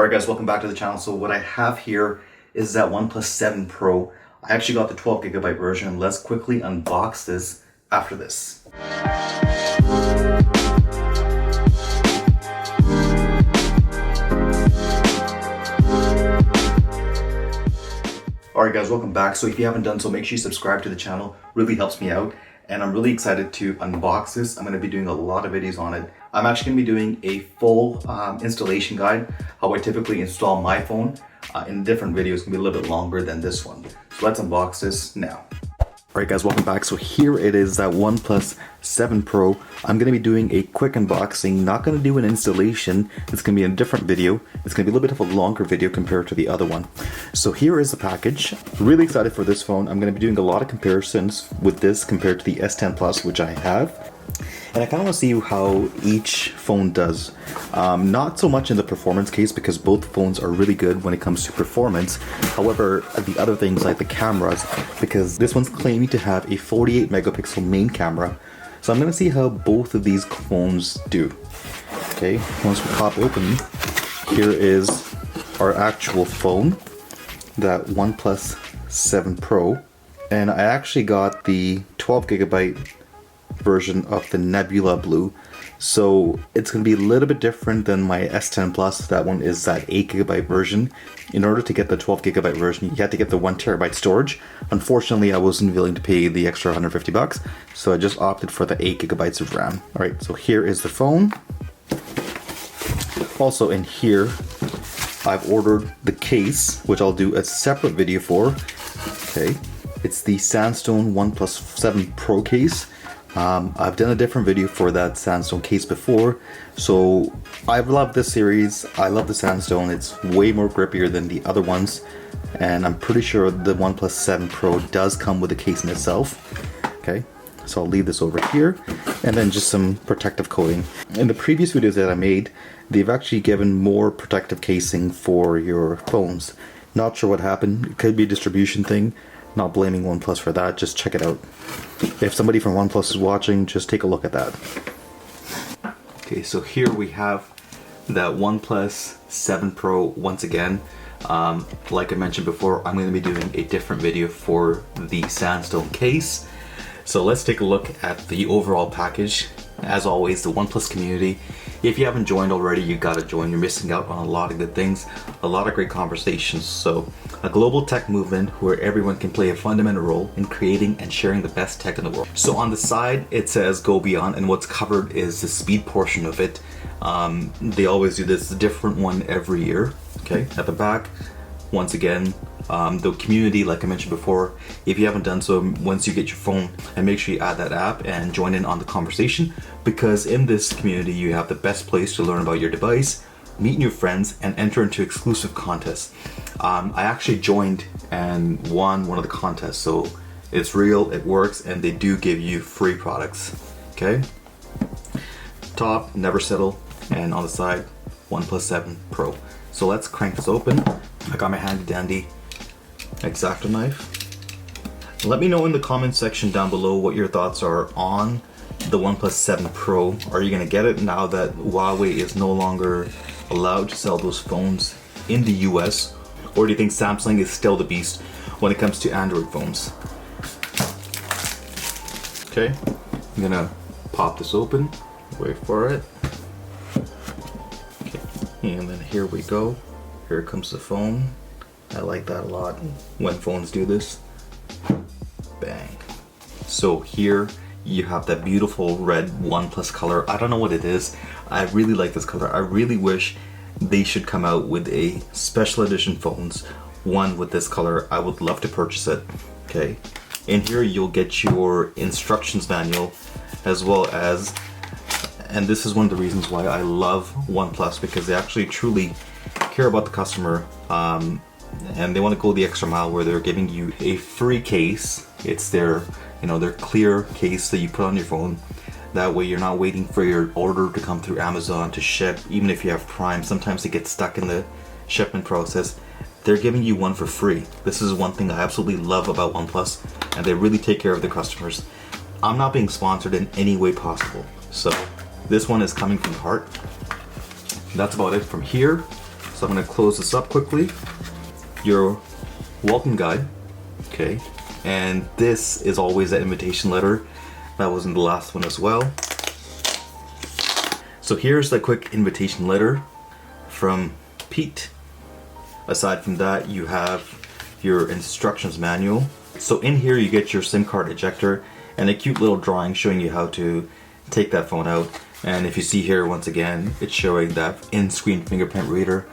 Alright guys, welcome back to the channel. So what I have here is that OnePlus 7 Pro. I actually got the 12GB version. Let's quickly unbox this after this. Alright guys, welcome back. So if you haven't done so, make sure you subscribe to the channel. Really helps me out. And I'm really excited to unbox this. I'm going to be doing a lot of videos on it. I'm actually going to be doing a full installation guide, how I typically install my phone in different videos. It's going to be a little bit longer than this one. So let's unbox this now. Alright guys, welcome back. So here it is, that OnePlus 7 Pro. I'm going to be doing a quick unboxing, not going to do an installation. It's going to be a different video. It's going to be a little bit of a longer video compared to the other one. So here is the package. Really excited for this phone. I'm going to be doing a lot of comparisons with this compared to the S10 Plus, which I have. And I kind of want to see how each phone does. Not so much in the performance case, because both phones are really good when it comes to performance. However, the other things like the cameras, because this one's claiming to have a 48 megapixel main camera. So I'm going to see how both of these phones do. Okay, once we pop open, here is our actual phone, that OnePlus 7 Pro. And I actually got the 12GB version of the Nebula Blue, so it's going to be a little bit different than my S10 Plus. That one is that 8GB version. In order to get the 12GB version, you had to get the 1TB storage. Unfortunately, I wasn't willing to pay the extra $150, so I just opted for the 8GB of RAM. Alright, so here is the phone. Also in here, I've ordered the case, which I'll do a separate video for. Okay, it's the Sandstone OnePlus 7 Pro case. I've done a different video for that Sandstone case before, so I've loved this series. I love the Sandstone. It's way more grippier than the other ones, and I'm pretty sure the OnePlus 7 Pro does come with a case in itself. Okay, so I'll leave this over here, and then just some protective coating. In the previous videos that I made, they've actually given more protective casing for your phones. Not sure what happened. It could be a distribution thing. Not blaming OnePlus for that, just check it out. If somebody from OnePlus is watching, just take a look at that. Okay, so here we have that OnePlus 7 Pro once again. Like I mentioned before, I'm going to be doing a different video for the Sandstone case. So let's take a look at the overall package. As always, the OnePlus community. If you haven't joined already, you gotta join. You're missing out on a lot of good things, a lot of great conversations. So, a global tech movement where everyone can play a fundamental role in creating and sharing the best tech in the world. So on the side, it says go beyond, and what's covered is the speed portion of it. They always do this different one every year. Okay, at the back, once again, the community, like I mentioned before, if you haven't done so, once you get your phone, and make sure you add that app and join in on the conversation, because in this community you have the best place to learn about your device, meet new friends, and enter into exclusive contests. I actually joined and won one of the contests, so it's real, it works, and they do give you free products. Okay, top, never settle, and on the side, OnePlus 7 Pro. So let's crank this open. I got my handy dandy X-Acto knife. Let me know in the comment section down below what your thoughts are on the OnePlus 7 Pro. Are you gonna get it now that Huawei is no longer allowed to sell those phones in the US? Or do you think Samsung is still the beast when it comes to Android phones? Okay, I'm gonna pop this open, wait for it. Okay, and then here we go. Here comes the phone. I like that a lot when phones do this. Bang. So here you have that beautiful red OnePlus color. I don't know what it is. I really like this color. I really wish they should come out with a special edition phones, one with this color. I would love to purchase it. Okay. In here you'll get your instructions manual, as well as, and this is one of the reasons why I love OnePlus, because they actually truly care about the customer, and they want to go the extra mile where they're giving you a free case. It's their, their clear case that you put on your phone. That way you're not waiting for your order to come through Amazon to ship. Even if you have Prime, sometimes it gets stuck in the shipment process. They're giving you one for free. This is one thing I absolutely love about OnePlus, and they really take care of their customers. I'm not being sponsored in any way possible, so this one is coming from the heart. That's about it from here. So I'm going to close this up quickly. Your welcome guide, okay, and this is always that invitation letter. That was in the last one as well. So here's the quick invitation letter from Pete. Aside from that, you have your instructions manual. So in here you get your SIM card ejector and a cute little drawing showing you how to take that phone out. And if you see here, once again, it's showing that in-screen fingerprint reader.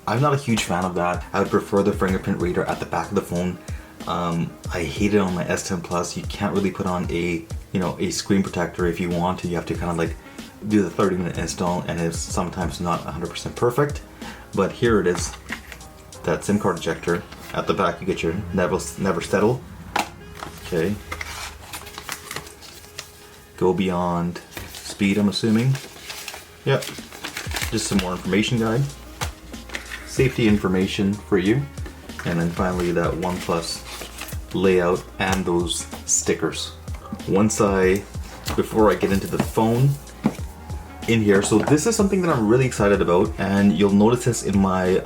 I'm not a huge fan of that. I would prefer the fingerprint reader at the back of the phone. I hate it on my S10 Plus. You can't really put on a screen protector. If you want to, you have to kind of like do the 30-minute install, and it's sometimes not 100% perfect. But here it is, that SIM card ejector. At the back you get your never settle. Okay. Go beyond speed, I'm assuming. Yep. Just some more information guide. Safety information for you. And then finally that Oneplus layout and those stickers. Before I get into the phone, in here, so this is something that I'm really excited about, and you'll notice this in my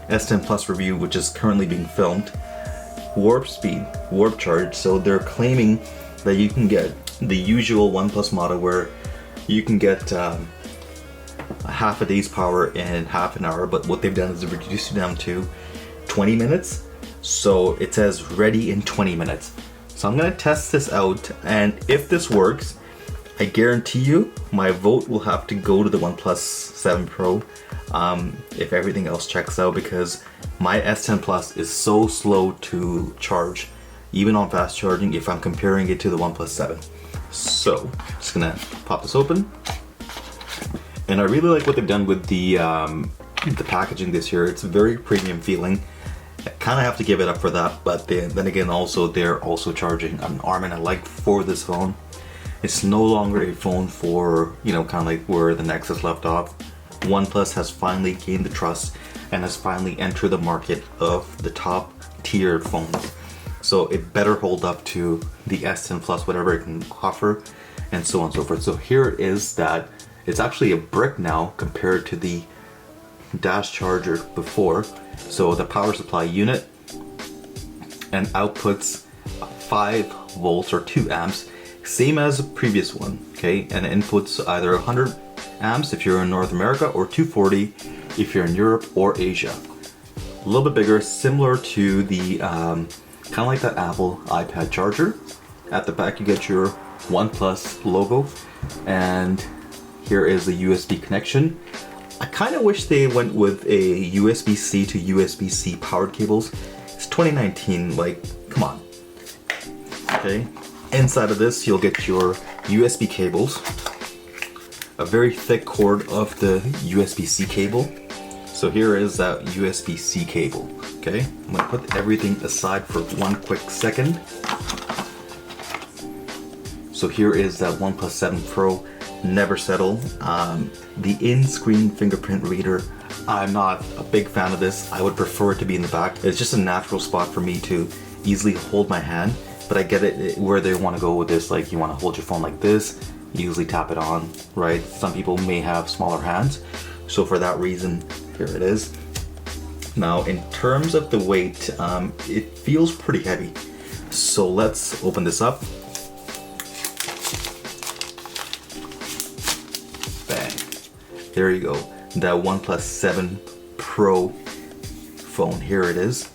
S10 Plus review, which is currently being filmed. Warp speed, warp charge. So they're claiming that you can get the usual OnePlus model where you can get half a day's power in half an hour, but what they've done is reduced it down to 20 minutes. So it says ready in 20 minutes. So I'm gonna test this out, and if this works, I guarantee you my vote will have to go to the OnePlus 7 Pro if everything else checks out, because my S10 Plus is so slow to charge, even on fast charging, if I'm comparing it to the OnePlus 7. So, just gonna pop this open. And I really like what they've done with the packaging this year. It's very premium feeling. I kind of have to give it up for that, but then again, also they're also charging an arm and a leg for this phone. It's no longer a phone for, kind of like where the Nexus left off. OnePlus has finally gained the trust and has finally entered the market of the top tier phones. So it better hold up to the S10 Plus, whatever it can offer, and so on and so forth. So here it is, that it's actually a brick now compared to the dash charger before. So the power supply unit and outputs 5 volts or 2 amps, same as the previous one, okay? And inputs either 100 amps if you're in North America, or 240 if you're in Europe or Asia. A little bit bigger, similar to the kind of like that Apple iPad charger. At the back you get your OnePlus logo, and here is the USB connection. I kind of wish they went with a USB-C to USB-C powered cables. It's 2019, like, come on. Okay. Inside of this, you'll get your USB cables, a very thick cord of the USB-C cable. So here is that USB-C cable. Okay, I'm gonna put everything aside for one quick second. So here is that OnePlus 7 Pro, never settle. The in-screen fingerprint reader, I'm not a big fan of this. I would prefer it to be in the back. It's just a natural spot for me to easily hold my hand. But I get it where they want to go with this, like you want to hold your phone like this, you usually tap it on, right? Some people may have smaller hands, so for that reason, here it is. Now, in terms of the weight, it feels pretty heavy. So let's open this up. Bang. There you go. That OnePlus 7 Pro phone, here it is.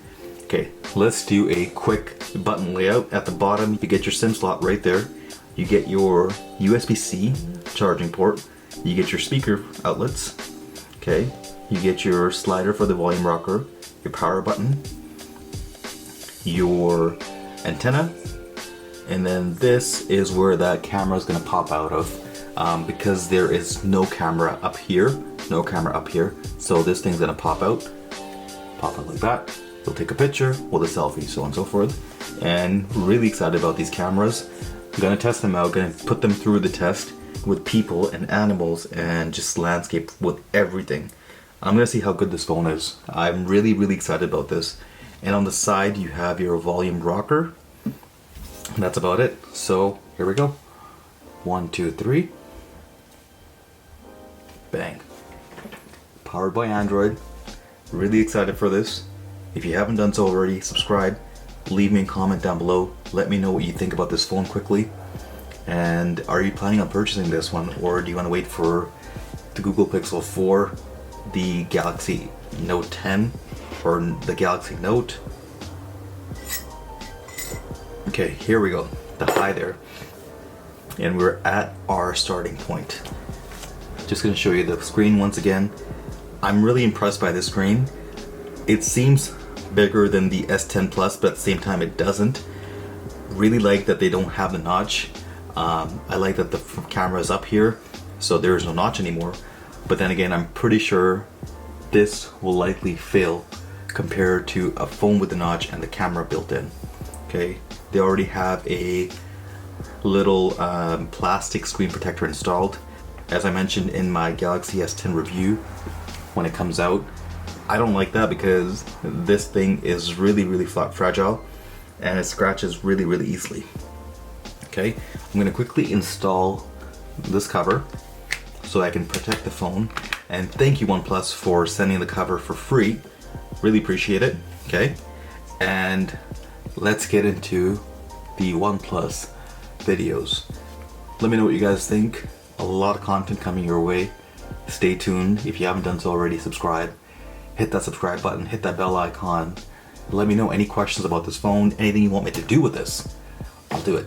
Okay, let's do a quick button layout. At the bottom, you get your SIM slot right there. You get your USB-C charging port. You get your speaker outlets. Okay, you get your slider for the volume rocker, your power button, your antenna, and then this is where that camera is going to pop out of, because there is no camera up here. So this thing's going to pop out like that. We'll take a picture, hold a selfie, so on and so forth. And really excited about these cameras. I'm gonna test them out, gonna put them through the test with people and animals and just landscape with everything. I'm gonna see how good this phone is. I'm really, really excited about this. And on the side, you have your volume rocker. And that's about it. So here we go. 1, 2, 3. Bang. Powered by Android. Really excited for this. If you haven't done so already, subscribe. Leave me a comment down below. Let me know what you think about this phone quickly. And are you planning on purchasing this one, or do you want to wait for the Google Pixel 4, the Galaxy Note 10, or the Galaxy Note? Okay, here we go. The hi there. And we're at our starting point. Just gonna show you the screen once again. I'm really impressed by this screen. It seems bigger than the S10 Plus, but at the same time it doesn't. Really like that they don't have the notch. I like that the camera is up here, so there is no notch anymore. But then again, I'm pretty sure this will likely fail compared to a phone with the notch and the camera built in. Okay, they already have a little plastic screen protector installed. As I mentioned in my Galaxy S10 review, when it comes out, I don't like that because this thing is really fragile and it scratches really easily. Okay, I'm gonna quickly install this cover so I can protect the phone. And thank you Oneplus for sending the cover for free. Really appreciate it. Okay, and let's get into the Oneplus videos. Let me know what you guys think. A lot of content coming your way. Stay tuned. If you haven't done so already, subscribe. Hit that subscribe button, hit that bell icon. Let me know any questions about this phone, anything you want me to do with this. I'll do it.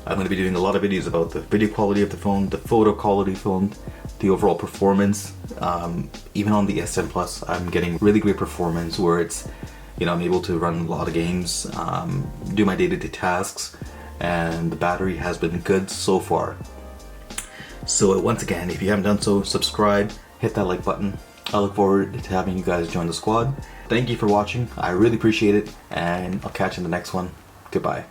I'm going to be doing a lot of videos about the video quality of the phone, the photo quality of the phone, the overall performance. Even on the S10 Plus, I'm getting really great performance where it's, you know, I'm able to run a lot of games, do my day-to-day tasks, and the battery has been good so far. So once again, if you haven't done so, subscribe, hit that like button. I look forward to having you guys join the squad. Thank you for watching. I really appreciate it, and I'll catch you in the next one. Goodbye.